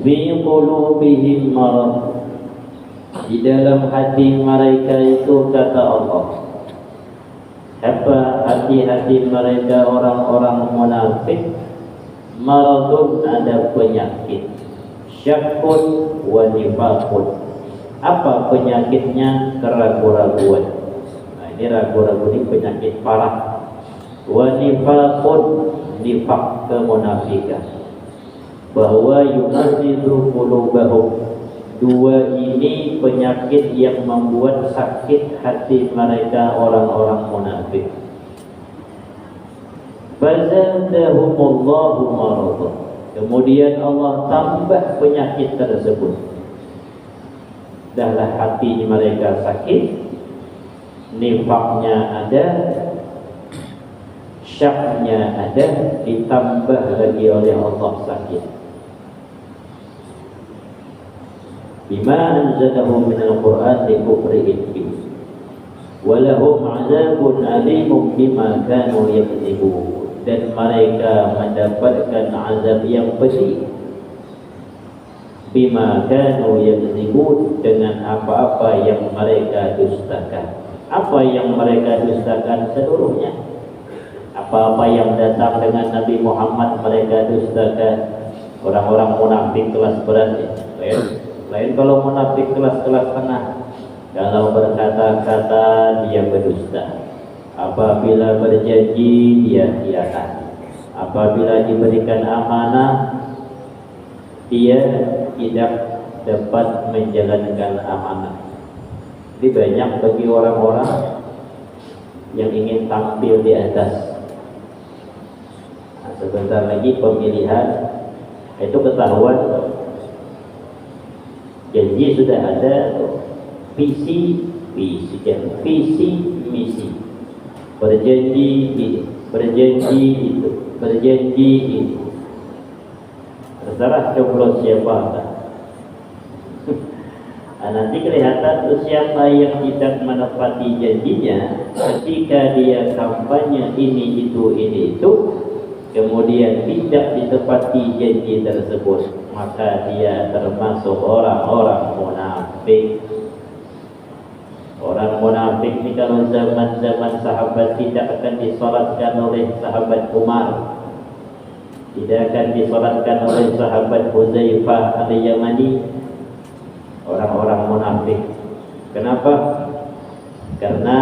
fi qulubihim marad, di dalam hati mereka itu, kata Allah, apa hati-hati mereka orang-orang munafik, maradun, ada penyakit, syakun wa nifaqun. Apa penyakitnya? Keraguan-raguan. Nah, ini ragu-ragu ini penyakit parah. Wa nifaqun, nifaq, kemunafikan. Bahwa yunazidu qulubahum, dua ini penyakit yang membuat sakit hati mereka orang-orang munafik. Fazadahumullahu marada, kemudian Allah tambah penyakit tersebut. Dahlah hati mereka sakit, nifaknya ada, syaknya ada, ditambah lagi oleh Allah sakit. Bima anzalahu minal Qur'an li kufrihim bihi wa lahum 'adzabun 'alimun bima kanu yakdzibun, dan mereka mendapatkan azab yang pedih bima kanu yakdzibun, dengan apa-apa yang mereka dustakan. Apa yang mereka dustakan? Seluruhnya. Apa-apa yang datang dengan Nabi Muhammad mereka dustakan. Orang-orang munafik kelas berat ya. Lain kalau munafik kelas-kelas tengah. Kalau berkata-kata dia berdusta, apabila berjanji dia khianat, apabila diberikan amanah dia tidak dapat menjalankan amanah. Jadi banyak bagi orang-orang yang ingin tampil di atas. Nah, sebentar lagi pemilihan, itu ketahuan janji sudah ada, visi misi, berjanji ini, berjanji itu, berjanji ini. Terserah coblos siapa. Nanti kelihatan tuh siapa yang tidak menepati janjinya ketika dia kampanye ini itu, kemudian tidak ditepati janji tersebut, maka dia termasuk orang-orang munafik. Orang munafik ini kalau zaman-zaman sahabat tidak akan disolatkan oleh sahabat Umar, tidak akan disolatkan oleh sahabat Huzaifah al-Yamani. Orang-orang munafik. Kenapa? Karena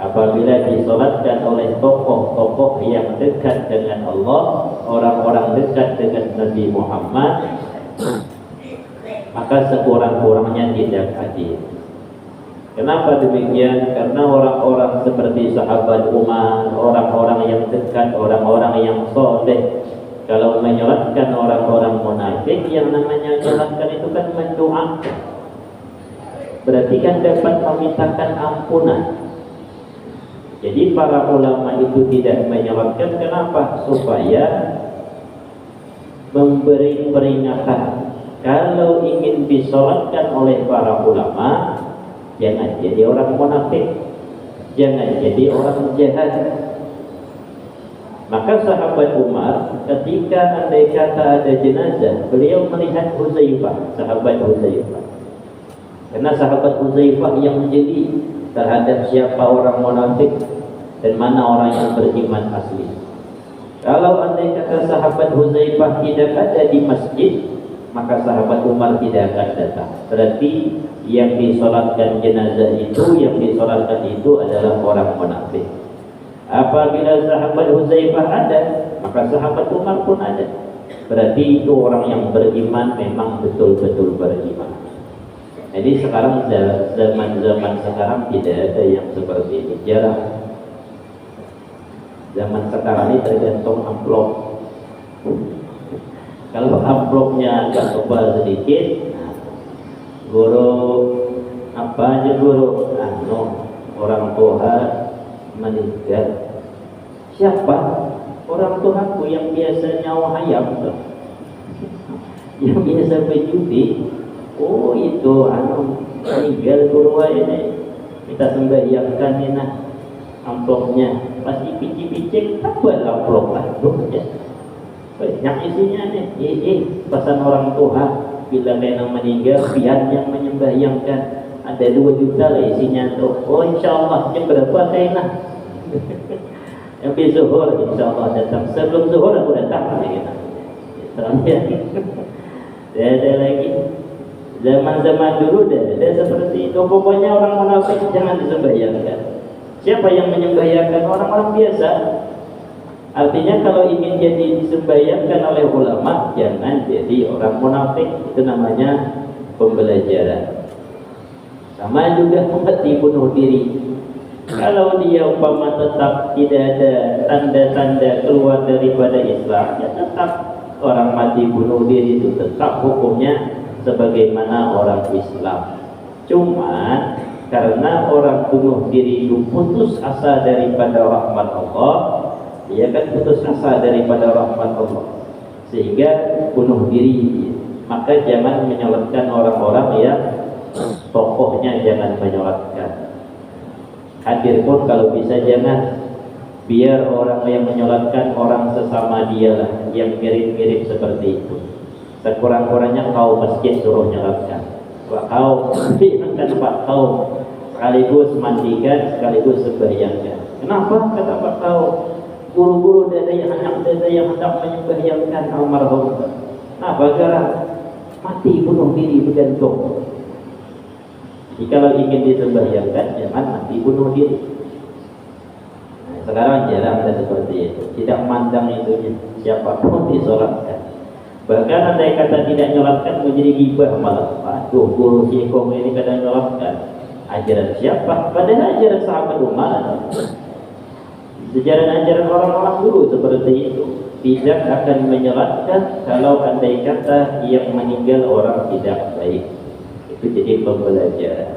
apabila disolatkan oleh tokoh-tokoh yang dekat dengan Allah, orang-orang dekat dengan Nabi Muhammad, maka sekurang-kurangnya tidak hadir. Kenapa demikian? Karena orang-orang seperti sahabat Umar, orang-orang yang dekat, orang-orang yang soleh, kalau menyolatkan orang-orang munafik, yang namanya menyolatkan itu kan mendoakan, berarti kan dapat memintakan ampunan. Jadi para ulama itu tidak menyolatkan, kenapa? Supaya memberi peringatan. Kalau ingin disolatkan oleh para ulama, jangan jadi orang munafik, jangan jadi orang jahat. Maka sahabat Umar ketika andai kata ada jenazah, beliau melihat Huzaifah, sahabat Huzaifah. Karena sahabat Huzaifah yang menjadi terhadap siapa orang munafik dan mana orang yang beriman asli. Kalau andai kata sahabat Huzaifah tidak ada di masjid, maka sahabat Umar tidak akan datang. Berarti yang disolatkan jenazah itu, yang disolatkan itu adalah orang munafik. Apabila sahabat Huzaifah ada, maka sahabat Umar pun ada. Berarti itu orang yang beriman, memang betul-betul beriman. Jadi sekarang zaman-zaman sekarang tidak ada yang seperti ini, jarang. Zaman sekarang ini tergantung amplop. Kalau amplopnya agak tebal sedikit, guru apa aja guru, orang tua meninggal. Siapa? Orang tuaku yang biasa nyawa ayam, yang biasa berjudi. Oh itu meninggal guru ini, kita sembahyangkan ini amplopnya. Pasti picik-picik, tak buat amplop lah. banyak isinya nih. Pesan orang tua bila memang meninggal biar yang menyembahyangkan. Ada 2 juta lah isinya tuh. Oh insyaallah jam berapa kayaknya? Habis zuhur insyaallah datang. Sebelum zuhur aku datang gitu. Ada lagi. Zaman-zaman dulu ada seperti itu. Pokoknya orang munafik jangan disembahyangkan. Siapa yang menyembahyangkan? Orang-orang biasa. Artinya kalau ingin jadi disembahyangkan oleh ulama, jangan jadi orang munafik. Itu namanya pembelajaran. Sama juga mati bunuh diri. Kalau dia umpama tetap tidak ada tanda-tanda keluar daripada Islam, ya tetap orang mati bunuh diri itu tetap hukumnya sebagaimana orang Islam. Cuma karena orang bunuh diri itu putus asa daripada rahmat Allah, dia kan putus asa daripada rahmat Allah, sehingga bunuh diri. Maka jangan menyolatkan orang-orang yang tokohnya, jangan menyolatkan. Hadir pun kalau bisa jangan. Biar orang yang menyolatkan orang sesama dialah yang mirip-mirip seperti itu. Sekurang-kurangnya kau masjid suruh nyolatkan. Kau akan Pak kau sekaligus mandikan, sekaligus sembahyangkan. Kenapa kata Pak kau? Guru-guru ada yang anak ada yang hendak menyembahyangkan almarhum. Kenapa? Gara mati bunuh diri bergantung. Jika ingin disembahyangkan, jangan mati bunuh diri. Sekarang jarang ada seperti itu. Tidak memandang itu siapapun disolatkan. Bahkan andai kata tidak nyolatkan menjadi gibah malah. Aduh, guru sikong ini kadang nyolatkan. Ajaran siapa? Padahal ajaran sahabat Umar. Ajaran orang-orang dulu seperti itu. Tidak akan menyolatkan kalau andai kata yang meninggal orang tidak baik. Itu jadi pembelajaran.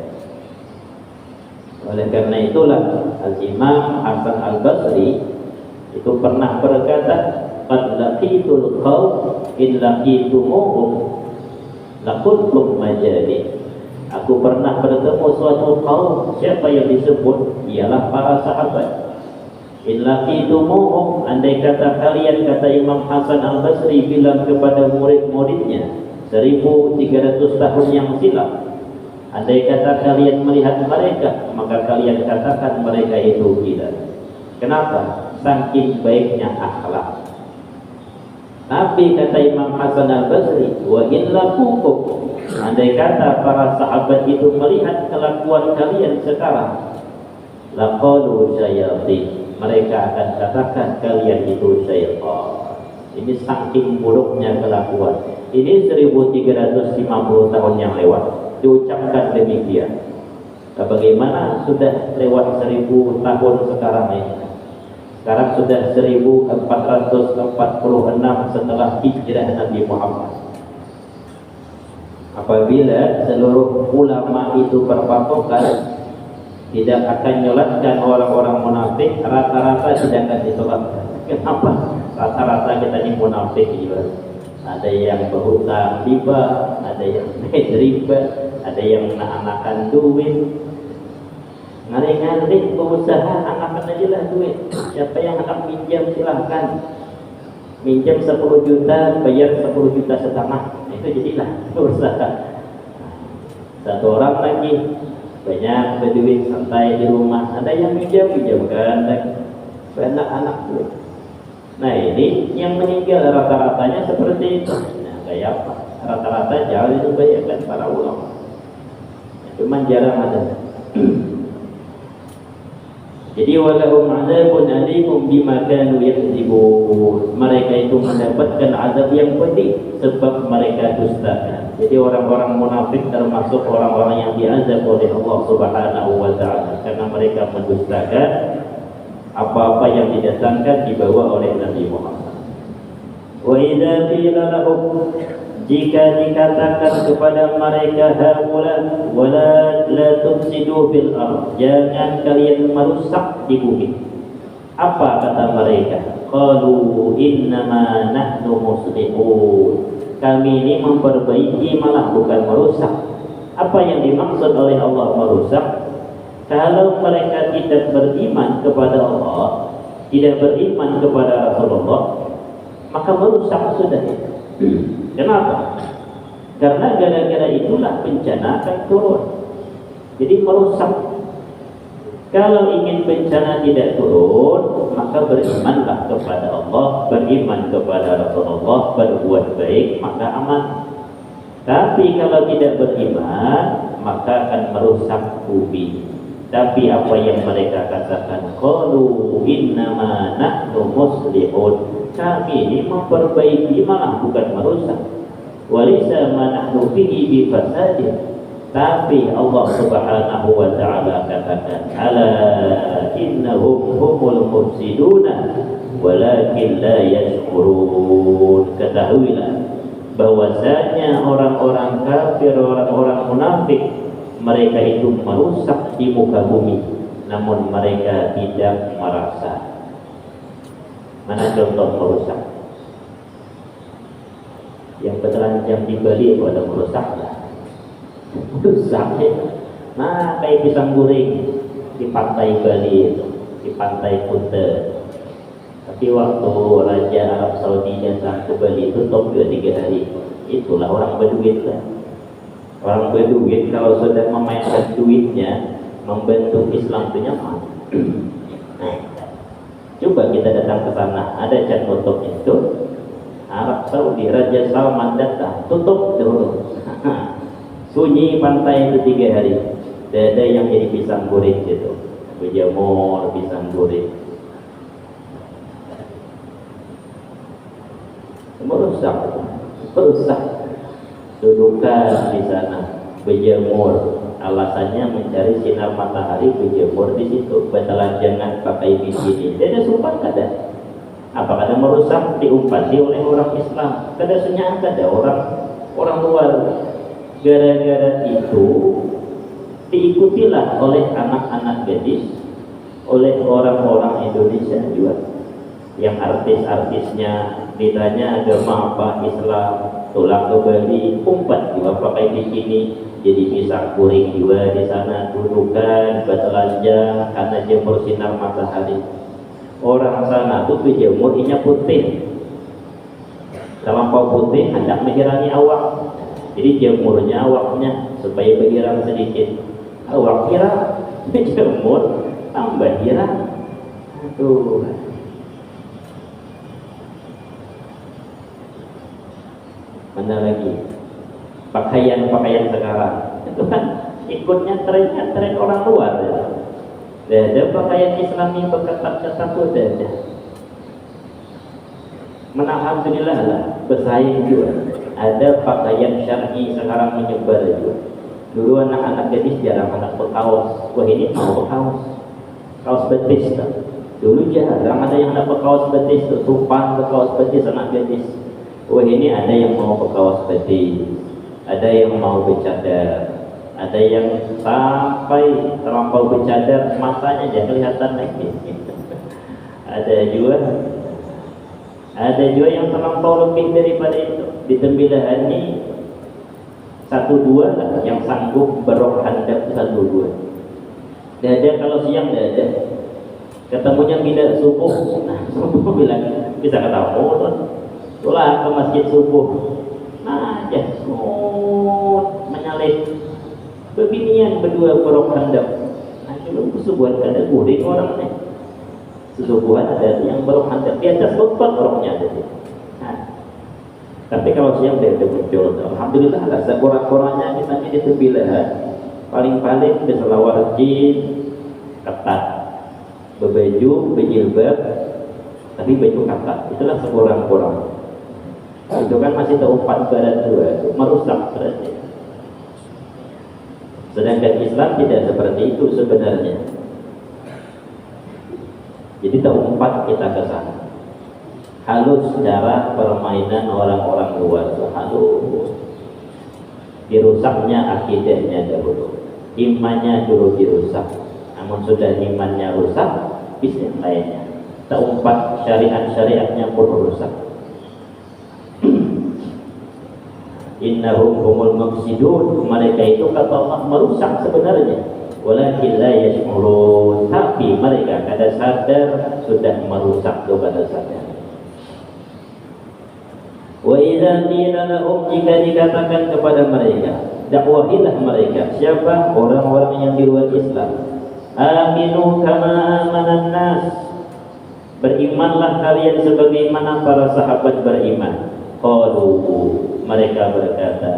Oleh karena itulah Al-Imam Hasan Al-Basri itu pernah berkata, "Qad laqitul qaum in laqitumuhum lakuntum majadi." Aku pernah bertemu suatu kaum, siapa yang disebut? Ialah para sahabat. In laqitumuhum, andai kata kalian, kata Imam Hasan Al-Basri bilang kepada murid-muridnya 1300 tahun yang silam, andai kata kalian melihat mereka, maka kalian katakan mereka itu gila. Kenapa? Saking baiknya akhlak. Tapi kata Imam Hasan Al-Basri, wa illa kukum, andai kata para sahabat itu melihat kelakuan kalian sekarang, laqalu syayatin, mereka akan katakan kalian itu syaitan. Ini saking buruknya kelakuan. Ini 1350 tahun yang lewat diucapkan demikian. Bagaimana sudah lewat 1000 tahun sekarang ini? Sekarang sudah 1446 setelah hijrah Nabi Muhammad. Apabila seluruh ulama itu berpatokan tidak akan nyolatkan orang-orang munafik, rata-rata tidak akan disolatkan. Kenapa? Rata-rata kita ini munafik juga. Ada yang berhutang riba, ada yang main riba, ada yang anak-anakan duit. Ngari-ngari berusaha anakan aja lah duit. Siapa yang akan minjam silahkan. Minjam 10 juta, bayar 10 juta setengah. Itu jadilah berusaha. Satu orang lagi banyak berduit santai di rumah. Ada yang minjamkan anak-anak duit. Nah ini yang meninggal rata-ratanya seperti itu. Nah kayak apa? Rata-rata jauh itu bayarkan para ulama. Cuman jarang ada. Jadi walahum azabun alim bima kanu yakdzibun. Mereka itu mendapatkan azab yang pedih sebab mereka dustakan. Jadi orang-orang munafik termasuk orang-orang yang diazab oleh Allah Subhanahu wa taala karena mereka mendustakan apa-apa yang didatangkan dibawa oleh Nabi Muhammad. Wa idza qila lahum, jika dikatakan kepada mereka haula wala la tufsidu fil ardh, jangan kalian merusak di bumi. Apa kata mereka? Qalu innama nahnu muslihun. Kami ini memperbaiki malah bukan merusak. Apa yang dimaksud oleh Allah merusak? Kalau mereka tidak beriman kepada Allah, tidak beriman kepada Rasulullah, maka merusak sudah itu. Kenapa? Karena gara-gara itulah bencana akan turun. Jadi merusak. Kalau ingin bencana tidak turun, maka berimanlah kepada Allah, beriman kepada Rasulullah, berbuat baik, maka aman. Tapi kalau tidak beriman, maka akan merusak bumi. Tapi apa yang mereka katakan, qalu innama nahnu muslihun, kami ini memperbaiki malah bukan merusak. Walisa ma nahnu fihi bi fasadin. Tapi Allah Subhanahu wa taala katakan, ala innahum humul mufsiduna walakin la yashkurun. Ketahuilah bahwasanya orang-orang kafir, orang-orang munafik, mereka itu merusak di muka bumi, namun mereka tidak merasa. Mana contoh merusak? Yang bertelanjang di Bali pada merusaklah. Rusak ya. Nah, kayak pisang goreng di pantai Bali itu, di pantai Kuta. Tapi waktu Raja Arab Saudi datang ke Bali itu top 2-3 hari. Itulah orang berduit lah. Orang berduit kalau sudah memainkan duitnya, membentuk Islam itu nyaman. Nah, coba kita datang ke sana, ada cat tutupnya itu. Arab Saudi, Raja Salman datang, tutup dulu. Sunyi pantai itu 3 hari. Tidak ada yang jadi pisang goreng gitu. Berjamur pisang goreng. Merusak. Dudukan di sana, berjemur. Alasannya mencari sinar matahari, berjemur di situ. Bertelanjangan pakai bikini. Tidak ada sumpah kada. Apakah ada merusak diumpati oleh orang Islam? Kada senyap ada orang luar. Gara-gara itu diikutilah oleh anak-anak gadis, oleh orang-orang Indonesia juga, yang artis-artisnya ditanya agama apa, Islam, tulang ke Bali, umpat juga pakai bikini, jadi pisang goreng juga di sana, dudukan, bertelanjang karena jemur sinar matahari. Orang sana tuh jemurnya putih, terlampau putih, hendak menghirangi awak. Jadi jemurnya awaknya supaya bergirang sedikit. Awak kira jemur tambah girang. Aduh. Mana lagi? Pakaian sekarang. Itu kan ikutnya tren orang luar. Ada pakaian Islami berketat-ketat itu ada. Alhamdulillah lah, bersaing juga. Ada pakaian syar'i sekarang menyebar juga. Dulu anak-anak gadis jarang anak berkaos. Wah, ini mau berkaos, kaos betis tak? Dulu jarang ada yang dapat kaos betis, tupan berkaos betis anak gadis. Wah, ini ada yang mau berkaos betis, ada yang mau bercadar, ada yang sampai terlampau bercadar matanya jangan kelihatan lagi. Ada juga yang terlampau lebih daripada itu. Di tembilahan ini 1-2 lah yang sanggup berok handap 1-2. Dada kalau siang dada, ketemunya bila subuh, nah subuh bilang bisa ketemu tuh, pulang ke masjid subuh, nah aja menyalip beginian berdua berok handap. Nah kalau subuhan kada guring orang nih, subuhan ada yang berok handap di atas khutbah orangnya ada. Tapi kalau siang dia muncul, alhamdulillah lah sekurang-kurangnya misalnya di tembilahan paling-paling berselawar jin ketat, berbaju berjilbab tapi baju ketat, itulah sekurang-kurang. Itu kan masih terumpat barat dua, merusak berarti. Sedangkan Islam tidak seperti itu sebenarnya. Jadi terumpat kita ke sana. Halus cara permainan orang-orang luar itu halus. Dirusaknya akidahnya dahulu, imannya dulu dirusak. Namun sudah imannya rusak, bisa yang lainnya. Terumpat syariat-syariatnya pun rusak. Innahum humul mufsidun, mereka itu kata Allah merusak sebenarnya. Walakin la yash'urun, tapi mereka kada sadar sudah merusak itu kada sadar. Wa idza qila lahum, jika dikatakan kepada mereka, dakwahilah mereka. Siapa? Orang-orang yang di luar Islam. Aminu kama amanan nas, berimanlah kalian sebagaimana para sahabat beriman. Qalu, mereka berkata,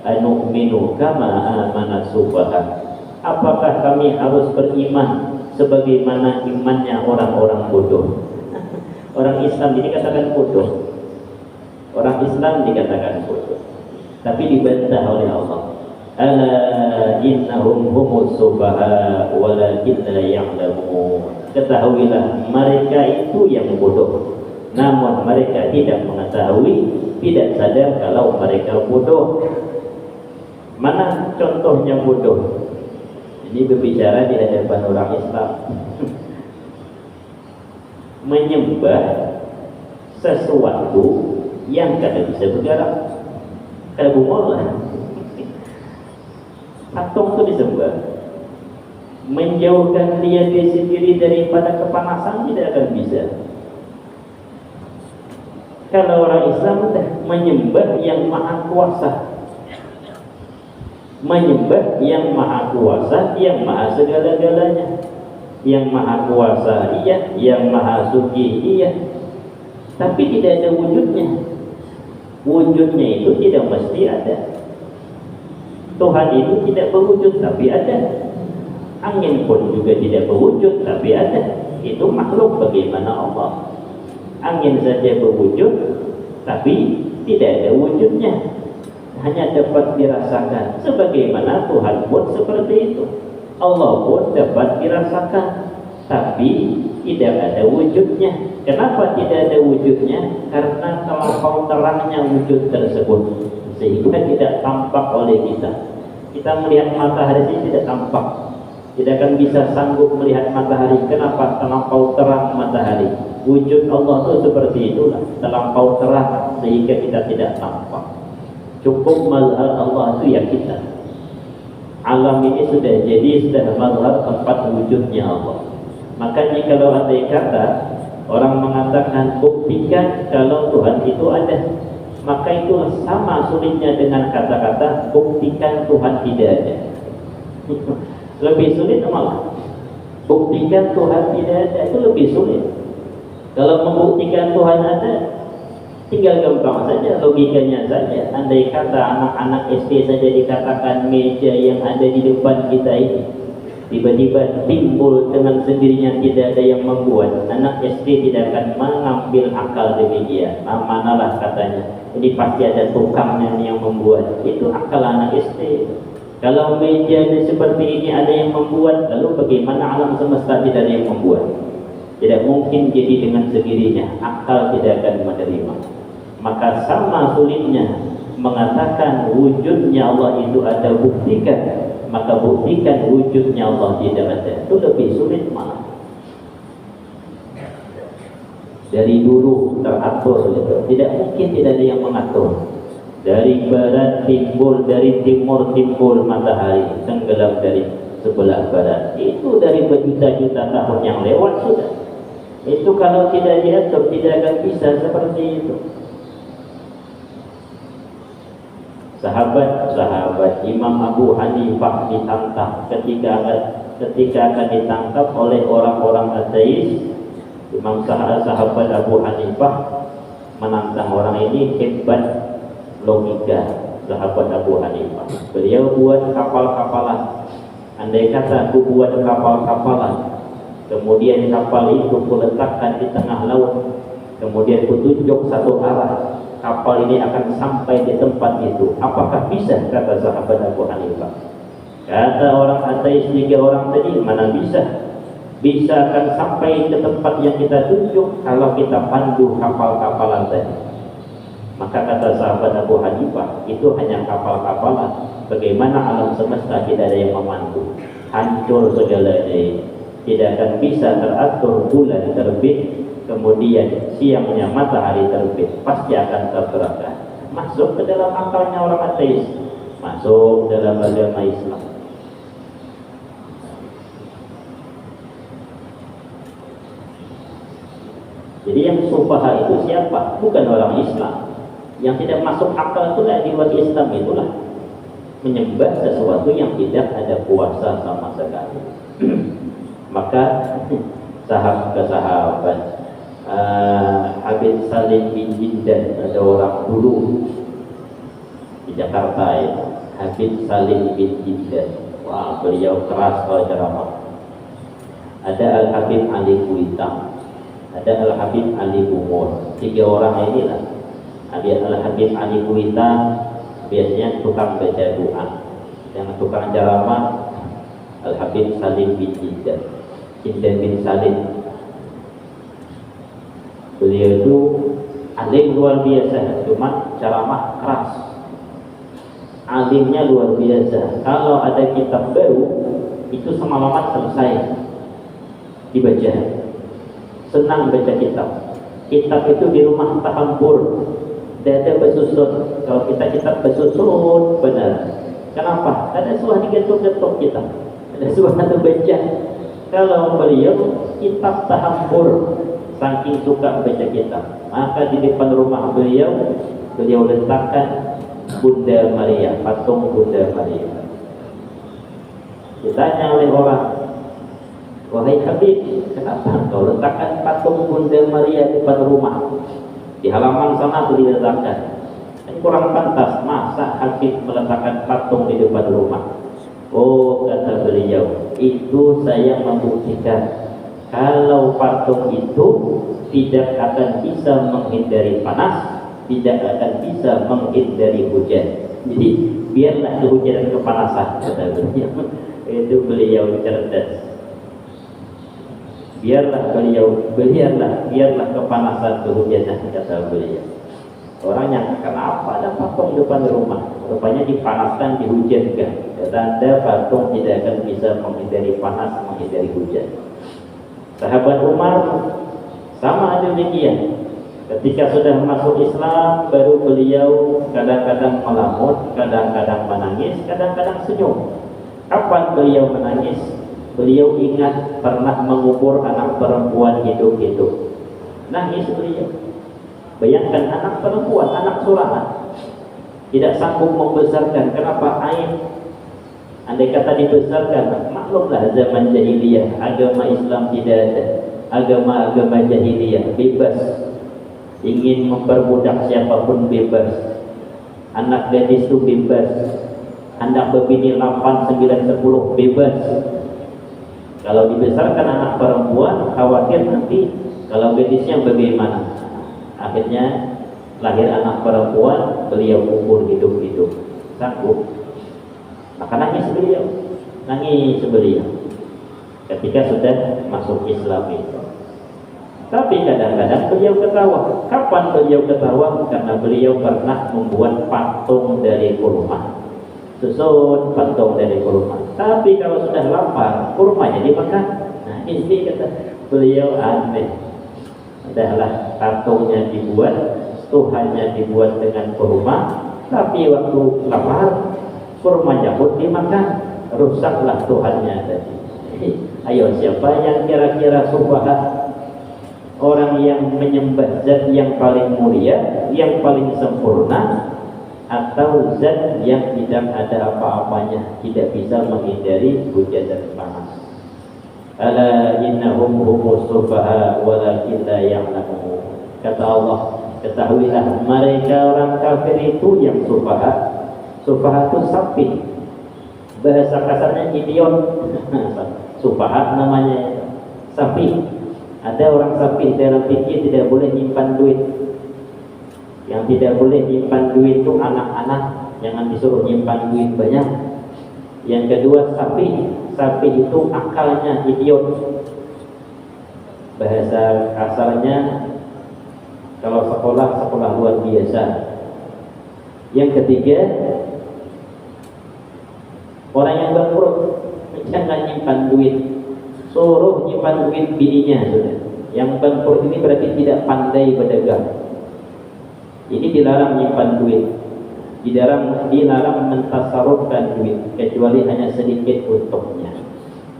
anu'minu kama amanas sufaha, apakah kami harus beriman sebagaimana imannya orang-orang bodoh? Orang Islam ini katakan bodoh, orang Islam dikatakan bodoh, tapi dibantah oleh Allah. Ala innahum humus sufaha walakin la ya'lamun. Ketahuilah mereka itu yang bodoh, namun mereka tidak mengetahui, tidak sadar kalau mereka bodoh. Mana contohnya bodoh? Ini berbicara di hadapan orang Islam. Menyembah sesuatu yang tidak bisa bergerak, kayak bunga. Patung itu disembah, menjauhkan dia sendiri daripada kepanasan tidak akan bisa. Kalau orang Islam menyembah yang maha kuasa, menyembah yang maha kuasa, yang maha segala-galanya, yang maha kuasa iya, yang maha suci iya, tapi tidak ada wujudnya. Wujudnya itu tidak mesti ada. Tuhan itu tidak berwujud tapi ada. Angin pun juga tidak berwujud tapi ada. Itu makhluk bagaimana Allah. Angin saja berwujud tapi tidak ada wujudnya, hanya dapat dirasakan. Sebagaimana Tuhan pun seperti itu. Allah pun dapat dirasakan tapi tidak ada wujudnya. Kenapa tidak ada wujudnya? Karena terlampau terangnya wujud tersebut sehingga tidak tampak oleh kita. Kita melihat matahari ini tidak tampak, tidak akan bisa sanggup melihat matahari. Kenapa? Terlampau terang matahari. Wujud Allah itu seperti itulah, terlampau terang sehingga kita tidak tampak. Cukup mazhar Allah itu ya kita. Alam ini sudah mazhar tempat wujudnya Allah. Makanya kalau andai kata orang mengatakan buktikan kalau Tuhan itu ada, maka itu sama sulitnya dengan kata-kata buktikan Tuhan tidak ada. Lebih sulit malah. Buktikan Tuhan tidak ada itu lebih sulit. Kalau membuktikan Tuhan ada, tinggal gampang saja, logikanya saja. Andai kata anak-anak SD saja dikatakan meja yang ada di depan kita ini tiba-tiba timbul dengan sendirinya, tidak ada yang membuat, anak SD tidak akan mengambil akal demikian. Manalah katanya, ini pasti ada tukangnya yang membuat. Itu akal anak SD. Kalau meja seperti ini ada yang membuat, lalu bagaimana alam semesta tidak ada yang membuat? Tidak mungkin jadi dengan sendirinya, akal tidak akan menerima. Maka sama sulitnya mengatakan wujudnya Allah itu ada, buktikan. Maka buktikan wujudnya Allah tidak ada, itu lebih sulit malah. Dari dulu teratur gitu. Tidak mungkin tidak ada yang mengatur. Dari barat timbul, dari timur timbul matahari, tenggelam dari sebelah barat. Itu dari berjuta-juta tahun yang lewat sudah. Itu kalau tidak diatur tidak akan bisa seperti itu. Sahabat Imam Abu Hanifah ditangkap ketika akan ditangkap oleh orang-orang ateis. Imam sahabat Abu Hanifah menantang orang ini, hebat logika sahabat Abu Hanifah. Beliau buat kapal-kapalan. Andai kata aku buat kapal-kapalan, kemudian kapal itu kuletakkan di tengah laut, kemudian kutunjuk satu arah, kapal ini akan sampai di tempat itu. Apakah bisa? Kata sahabat Abu Hanifah. Kata orang ateis 3 orang tadi, mana bisa? Bisa akan sampai ke tempat yang kita tunjuk kalau kita pandu kapal-kapalan tadi. Maka kata sahabat Abu Hanifah, itu hanya kapal-kapalan. Bagaimana alam semesta tidak ada yang memandu? Hancur segalanya. Tidak akan bisa teratur bulan terbit, kemudian siangnya matahari terbit, pasti akan tergerakkan. Masuk ke dalam akalnya orang ateis, masuk dalam agama Islam. Jadi yang sufaha itu siapa? Bukan orang Islam. Yang tidak masuk akal itulah di luar Islam, itulah menyembah sesuatu yang tidak ada kuasa sama sekali. Maka sahabat Habib Salim bin Jindan, ada orang dulu di Jakarta ya, Habib Salim bin Jindan. Wah, beliau keras kalau ceramah. Ada Al-Habib Ali Kuitang, ada Al-Habib Ali Umur. 3 orang inilah. Ada Al-Habib Ali Kuitang, biasanya tukang baca doa. Yang tukang ceramah Al-Habib Salim bin Jindan, Jindan bin Salim. Beliau itu alim luar biasa, cuma ceramah keras. Alimnya luar biasa. Kalau ada kitab baru, itu semalaman selesai dibaca. Senang baca kitab. Kitab itu di rumah tahampur, dada besusun. Kalau kitab besusun benar. Kenapa? Ada suah digetuk-getuk kita. Ada suah baca. Kalau beliau kitab tahampur, saking suka baca kitab, maka di depan rumah beliau letakkan Bunda Maria, patung Bunda Maria. Ditanya oleh orang, wahai Habib, kenapa kau letakkan patung Bunda Maria di depan rumah? Di halaman sana itu diletakkan. Kurang pantas, masa Habib meletakkan patung di depan rumah? Oh, kata beliau, itu saya membuktikan kalau patung itu tidak akan bisa menghindari panas, tidak akan bisa menghindari hujan. Jadi biarlah kehujanan kepanasan, kata beliau. Itu beliau cerdas. Biarlah kepanasan kehujanan, kata beliau. Orang yang kenapa ada patung depan rumah? Rupanya dipanaskan, dihujankan. Tanda patung tidak akan bisa menghindari panas, menghindari hujan. Sahabat Umar sama demikian. Ketika sudah masuk Islam, baru beliau kadang-kadang melamun, kadang-kadang menangis, kadang-kadang senyum. Kapan beliau menangis? Beliau ingat pernah mengubur anak perempuan hidup-hidup. Nangis beliau. Bayangkan anak perempuan, anak surahan, tidak sanggup membesarkan. Kenapa? Aib. Andai kata dibesarkan, maklumlah zaman jahiliyah, agama Islam tidak ada. Agama-agama jahiliyah bebas, ingin memperbudak siapapun bebas. Anak gadis itu bebas, anak berbini 8, 9, 10 bebas. Kalau dibesarkan anak perempuan, khawatir nanti kalau gadisnya bagaimana. Akhirnya lahir anak perempuan, beliau kubur hidup-hidup. Sanggup. Maka nangis beliau ketika sudah masuk Islam itu. Tapi kadang-kadang beliau ketawa. Kapan beliau ketawa? Karena beliau pernah membuat patung dari kurma. Susun patung dari kurma. Tapi kalau sudah lapar, kurmanya dimakan. Nah, ini kata beliau aneh. Adalah patungnya dibuat, Tuhannya dibuat dengan kurma, tapi waktu lapar, kurmanya pun dimakan, rusaklah Tuhannya tadi. Ayo, siapa yang kira-kira subhat? Orang yang menyembah zat yang paling mulia, yang paling sempurna, atau zat yang tidak ada apa-apanya, tidak bisa menghindari hujan dan panas. Ala innahum humus sufaha walakin la ya'lamun. Kata Allah, ketahuilah mereka orang kafir itu yang sufaha. Sufaha itu sapi, bahasa kasarnya idiot. Sufaha namanya sapi. Ada orang sapi dalam fikih tidak boleh nyimpan duit. Yang tidak boleh nyimpan duit itu anak-anak, jangan disuruh nyimpan duit banyak. Yang kedua sapi itu akalnya idiot. Bahasa kasarnya kalau sekolah luar biasa. Yang ketiga, orang yang bangkrut jangan nyimpan duit, suruh nyimpan duit bininya sudah. Yang bangkrut ini berarti tidak pandai berdagang. Ini dilarang nyimpan duit. Dilarang mentasarufkan duit kecuali hanya sedikit untuknya.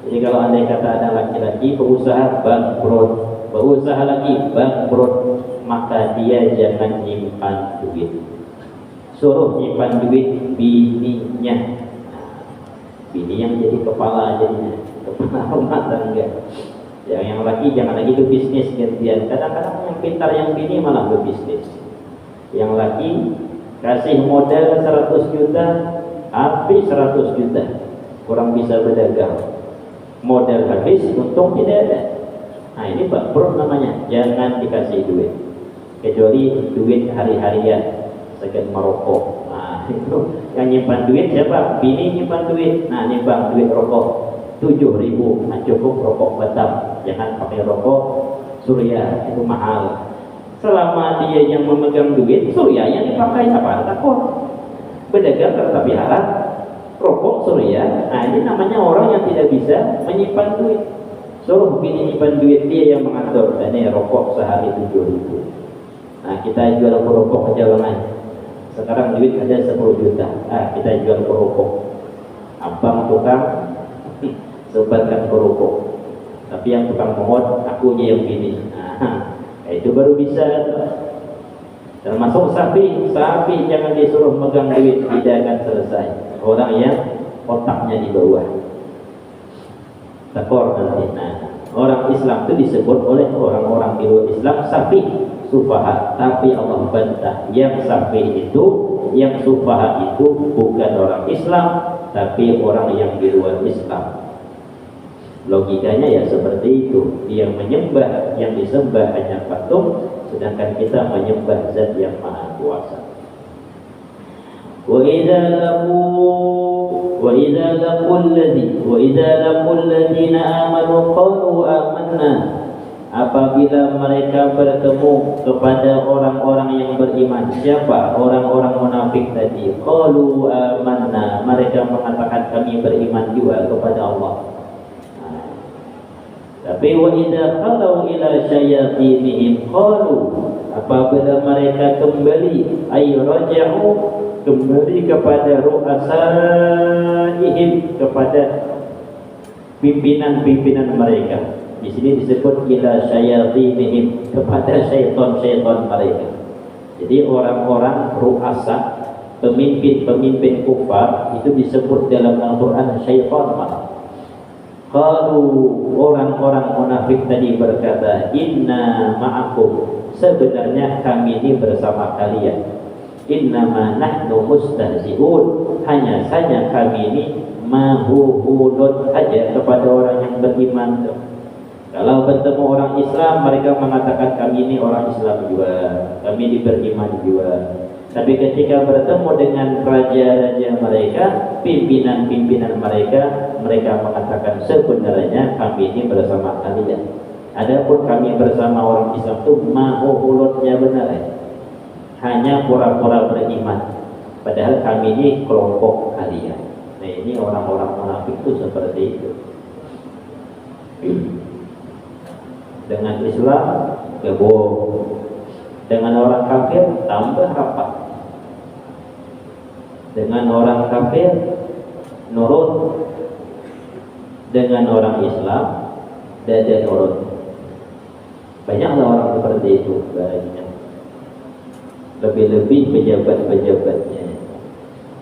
Jadi kalau andai kata ada laki-laki berusaha bangkrut, berusaha lagi bangkrut, maka dia jangan nyimpan duit. Suruh nyimpan duit bininya. Bini yang jadi kepala jadinya, kepala rumah tangga. Yang laki jangan lagi itu bisnis gantian. Kadang-kadang yang pintar yang bini malah berbisnis. Yang laki kasih modal 100 juta, habis 100 juta, kurang bisa berdagang. Modal habis, untung tidak ada. Nah ini bangkrut namanya. Jangan dikasih duit, kecuali duit hari-harian, sekian merokok. Nah itu yang nyimpan duit siapa? Bini nyimpan duit. Nah ini bang, duit rokok 7.000, nah cukup rokok Batam, jangan pakai rokok Surya, itu mahal. Selama dia yang memegang duit, Surya yang dipakai apa? Takut. Berdagang tetapi halal, rokok Surya. Nah ini namanya orang yang tidak bisa menyimpan duit. Suruh bini nyimpan duit, dia yang mengatur. Dan ini rokok sehari 7.000. Nah kita jual rokok ke Jalangan. Sekarang duit ada 10 juta. Ah kita jual rokok. Abang tukang sebatkan rokok. Tapi yang tukang mohon akunya yang bini. Nah itu baru bisa. Termasuk sapi jangan disuruh megang duit, tidak akan selesai. Orang yang otaknya di bawah. Takor nanti. Nah, orang Islam itu disebut oleh orang-orang di luar Islam sapi, sufaha. Tapi Allah bantah, yang sapi itu, yang sufaha itu bukan orang Islam, tapi orang yang di luar Islam. Logikanya ya seperti itu. Dia menyembah, yang disembah hanya patung, sedangkan kita menyembah Zat yang Maha Kuasa. وَإِذَا لَقُوا الَّذِينَ آمَنُوا قَالُوا آمَنَّا. Apabila mereka bertemu kepada orang-orang yang beriman. Siapa? Orang-orang munafik tadi. Qalu amanna. Mereka mengatakan kami beriman juga kepada Allah. Tapi wa idza khalu ila syayatinihim qalu. Apabila mereka kembali ay raja'u, kembali kepada ru'asaihim, kepada pimpinan-pimpinan mereka. Di sini disebut ila syayatinihim, kepada syaitan-syaitan mereka. Jadi orang-orang ru'asa, pemimpin-pemimpin kufar itu disebut dalam Al-Qur'an syaitan malah. Qalu, orang-orang munafik tadi berkata, inna ma'akum, sebenarnya kami ini bersama kalian. Innama nahnu mustahzi'un, hanya saja kami ini mahuhudun aja kepada orang yang beriman. Kalau bertemu orang Islam, mereka mengatakan kami ini orang Islam juga, kami beriman juga. Tapi ketika bertemu dengan raja-raja mereka, pimpinan-pimpinan mereka, mereka mengatakan sebenarnya kami ini bersama kalian. Adapun kami bersama orang Islam itu mahuhulutnya benar, hanya pura-pura beriman. Padahal kami ini kelompok kalian. Nah ini orang-orang munafik itu seperti itu. Dengan Islam gabung, dengan orang kafir tambah rapat. Dengan orang kafir nurut, dengan orang Islam dada nurut. Banyaklah orang seperti itu, banyak. Lebih-lebih pejabat-pejabatnya.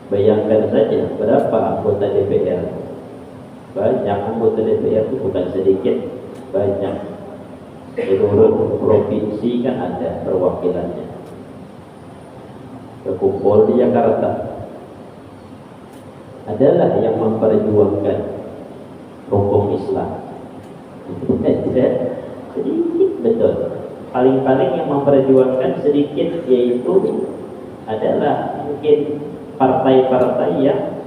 Bayangkan saja berapa anggota DPR. Banyak anggota DPR itu bukan sedikit, banyak. Seluruh provinsi kan ada perwakilannya. Berkumpul di Jakarta. Adalah yang memperjuangkan hukum Islam. Sedikit betul. Paling-paling yang memperjuangkan sedikit yaitu adalah mungkin partai-partai yang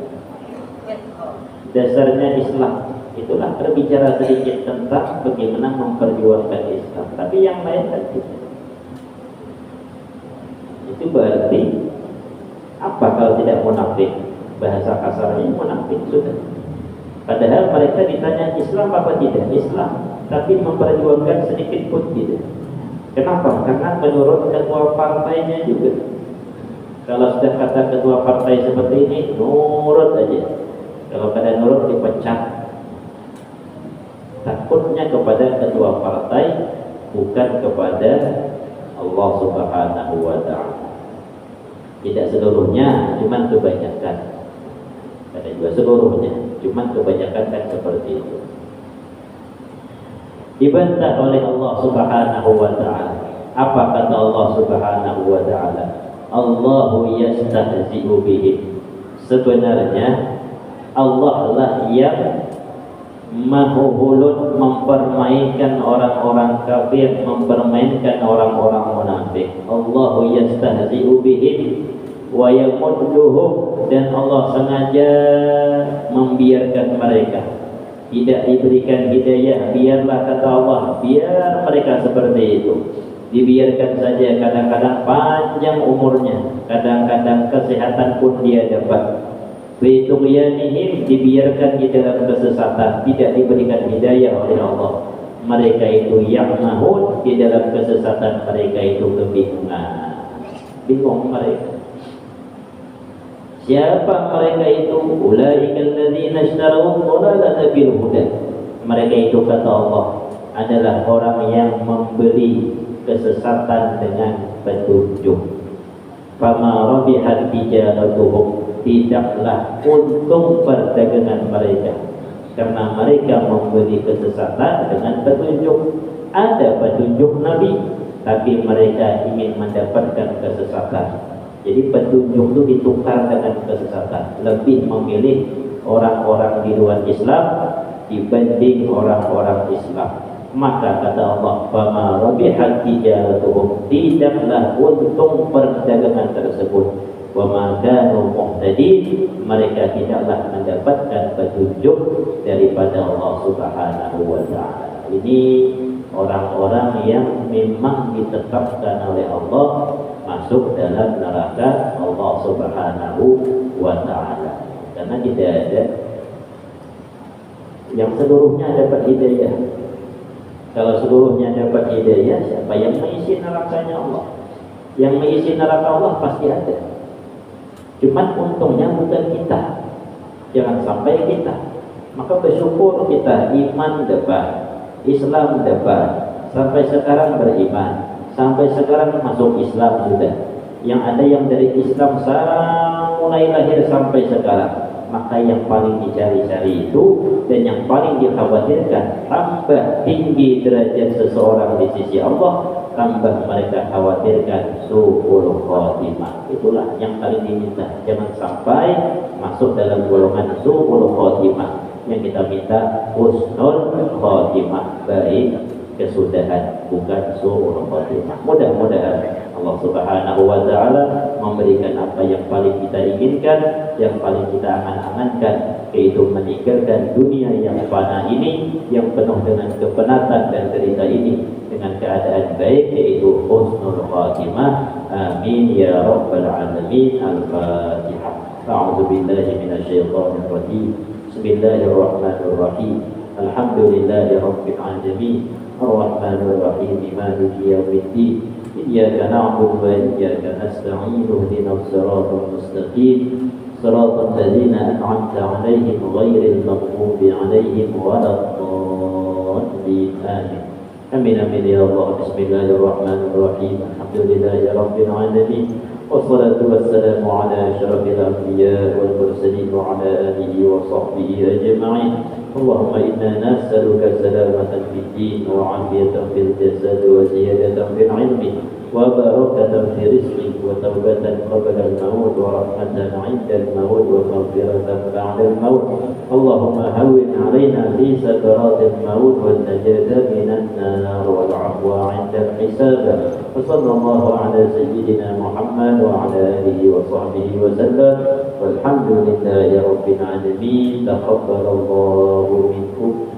dasarnya Islam. Itulah berbicara sedikit tentang bagaimana memperjuangkan Islam. Tapi yang lain kan tidak. Itu berarti apa kalau tidak munafik? Bahasa kasarnya munafik sudah. Padahal mereka ditanya Islam apa tidak? Islam, tapi memperjuangkan sedikit pun tidak. Kenapa? Karena menurut ketua partainya juga. Kalau sudah kata ketua partai seperti ini, nurut aja. Kalau pada nurut dipecat. Takutnya kepada ketua partai, bukan kepada Allah Subhanahu wa ta'ala. Tidak seluruhnya, cuman kebanyakan. Ada juga seluruhnya, cuman kebanyakan kan seperti itu. Dibantah oleh Allah Subhanahu wa ta'ala. Apa kata Allah Subhanahu wa ta'ala? Allahu yastahzi'u bihim. Sebenarnya Allah lah yang mahuhulun mempermainkan orang-orang kafir, mempermainkan orang-orang munafik. Allahu yastahzi'u bihim wa yamudduhum, dan Allah sengaja membiarkan mereka, tidak diberikan hidayah. Biarlah kata Allah, biar mereka seperti itu, dibiarkan saja. Kadang-kadang panjang umurnya, kadang-kadang kesehatan pun dia dapat. Bitughyanihim, dibiarkan di dalam kesesatan, tidak diberikan hidayah oleh Allah. Mereka itu ya'mahun, di dalam kesesatan mereka itu kebingungan. Bingung mereka. Siapa mereka itu? Ulaikal ladzina ishtaraw dhalalata bil huda. Mereka itu kata Allah adalah orang yang membeli kesesatan dengan petunjuk. Fama rabihat tijaratuhum, tidaklah untung perdagangan mereka, karena mereka membeli kesesatan dengan petunjuk. Ada petunjuk Nabi, tapi mereka ingin mendapatkan kesesatan. Jadi petunjuk itu ditukar dengan kesesatan. Lebih memilih orang-orang di luar Islam dibanding orang-orang Islam. Maka kata Allah, fama rabihat tijaratuhum, tidaklah untung perdagangan tersebut. Wa ma kanu muhtadin, mereka tidaklah mendapatkan petunjuk daripada Allah Subhanahu wa ta'ala. Ini orang-orang yang memang ditetapkan oleh Allah masuk dalam neraka Allah Subhanahu wa ta'ala. Karena tidak ada yang seluruhnya dapat hidayah. Kalau seluruhnya dapat hidayah, siapa yang mengisi nerakanya Allah? Yang mengisi neraka Allah pasti ada. Cuman untungnya bukan kita, jangan sampai kita. Maka bersyukur kita, iman dapat, Islam dapat, sampai sekarang beriman, sampai sekarang masuk Islam sudah. Yang ada yang dari Islam mulai lahir sampai sekarang. Maka yang paling dicari-cari itu, dan yang paling dikhawatirkan, tambah tinggi derajat seseorang di sisi Allah, tambah mereka khawatirkan su'ul khotimah. Itulah yang paling diminta. Jangan sampai masuk dalam golongan su'ul khotimah. Yang kita minta husnul khotimah, baik kesudahan, bukan su'ul khotimah. Mudah-mudahan Allah Subhanahu wa ta'ala memberikan apa yang paling kita inginkan, yang paling kita angan-angankan, yaitu meninggalkan dunia yang fana ini, yang penuh dengan kepenatan dan derita ini, dengan keadaan baik, yaitu husnul khatimah. Amin ya rabbal alamin. Al-Fatihah. A'udzu billahi minasyaitonir rajim. Bismillahirrahmanirrahim. Alhamdulillahi rabbil alamin. Ar-Rahmanir Rahim. Maliki yaumiddin. Iyyaka na'budu wa iyyaka nasta'in. Ihdinas siratal mustaqim. Siratal ladzina an'amta 'alaihim ghairil maghdubi 'alaihim waladdallin. Amin. Amin amin ya Allah. Bismillahirrahmanirrahim. Alhamdulillahi rabbil alamin. Wassalatu wassalamu ala asyrafil anbiya wal mursalin wa ala alihi wa sahbihi ajma'in. Allahumma inna nas'aluka salamatan fid din wa 'afiyatan fil jasad wa ziyadatan fil 'ilmi wa barakatan fi rizqi wa tawbatan qabla al-maut wa rahmatan 'inda al-maut wa maghfiratan ba'da al-maut. Allahumma hawwin 'alaina fi sakaratil maut wal najata minan nar wal 'afwa 'inda al-hisab. Wa sallallahu 'ala sayyidina Muhammad wa 'ala alihi wa sahbihi wa sallam. Walhamdulillahi rabbil alamin. Taqabbalallahu minkum